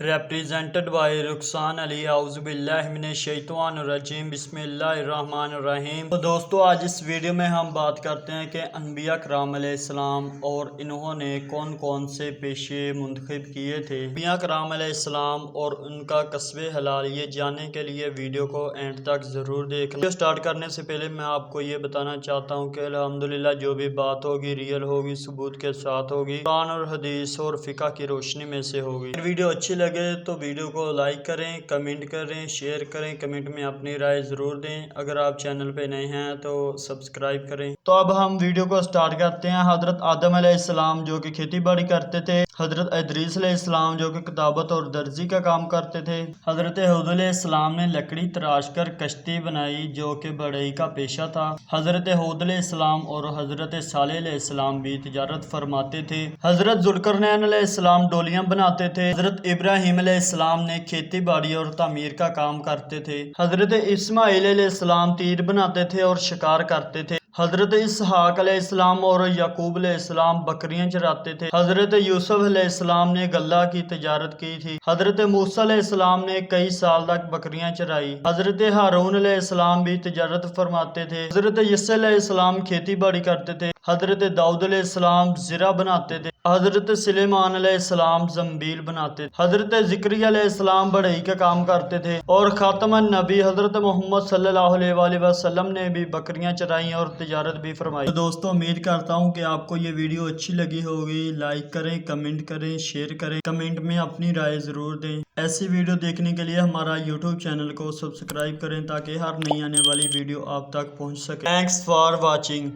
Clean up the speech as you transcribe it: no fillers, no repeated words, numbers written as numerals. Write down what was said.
represented by Rukhsan علی اعوذ باللہ من الشیطان الرجیم بسم اللہ الرحمن الرحیم۔ تو دوستو آج اس ویڈیو میں ہم بات کرتے ہیں کہ انبیاء کرام علیہ السلام اور انہوں نے کون کون سے پیشے منتخب کیے تھے۔ انبیاء کرام علیہ السلام اور ان کا کسب حلال یہ جاننے کے لیے ویڈیو کو اینڈ تک ضرور دیکھنا۔ ویڈیو سٹارٹ کرنے سے پہلے میں آپ کو یہ بتانا چاہتا ہوں کہ الحمدللہ جو بھی بات ہوگی ریئل ہوگی، ثبوت کے ساتھ ہوگی، قرآن اور حدیث اور فقہ کی روشنی میں سے ہوگی۔ ویڈیو اچھی لگے تو ویڈیو کو لائک کریں، کمنٹ کریں، شیئر کریں، کمنٹ میں اپنی رائے ضرور دیں۔ اگر آپ چینل پہ نئے ہیں تو سبسکرائب کریں۔ تو اب ہم ویڈیو کو سٹارٹ کرتے ہیں۔ حضرت آدم علیہ السلام جو کہ کھیتی باڑی کرتے تھے، حضرت ادریس علیہ السلام جو کہ کتابت اور درزی کا کام کرتے تھے، حضرت ہود علیہ السلام نے لکڑی تراش کر کشتی بنائی جو کہ بڑھئی کا پیشہ تھا، حضرت ہود علیہ السلام اور حضرت صالح علیہ السلام بھی تجارت فرماتے تھے، حضرت ذوالقرنین علیہ السلام ڈولیاں بناتے تھے، حضرت ابراہیم علیہ السلام نے کھیتی باڑی اور تعمیر کا کام کرتے تھے، حضرت اسماعیل علیہ السلام تیر بناتے تھے اور شکار کرتے تھے، حضرت اسحاق علیہ السلام اور یعقوب علیہ السلام بکریاں چراتے تھے، حضرت یوسف علیہ السلام نے غلہ کی تجارت کی تھی، حضرت موسیٰ علیہ السلام نے کئی سال تک بکریاں چرائی، حضرت ہارون علیہ السلام بھی تجارت فرماتے تھے، حضرت یسوع علیہ السلام کھیتی باڑی کرتے تھے، حضرت داؤد علیہ السلام زرع بناتے تھے، حضرت سلیمان علیہ السلام زنبیل بناتے تھے، حضرت زکریا علیہ السلام بڑھئی کا کام کرتے تھے، اور خاتم النبی حضرت محمد صلی اللہ علیہ وآلہ وسلم نے بھی بکریاں چرائیں اور تجارت بھی فرمائی۔ تو دوستو امید کرتا ہوں کہ آپ کو یہ ویڈیو اچھی لگی ہوگی۔ لائک کریں، کمنٹ کریں، شیئر کریں، کمنٹ میں اپنی رائے ضرور دیں۔ ایسی ویڈیو دیکھنے کے لیے ہمارا یوٹیوب چینل کو سبسکرائب کریں تاکہ ہر نئی آنے والی ویڈیو آپ تک پہنچ سکے۔ Thanks for watching.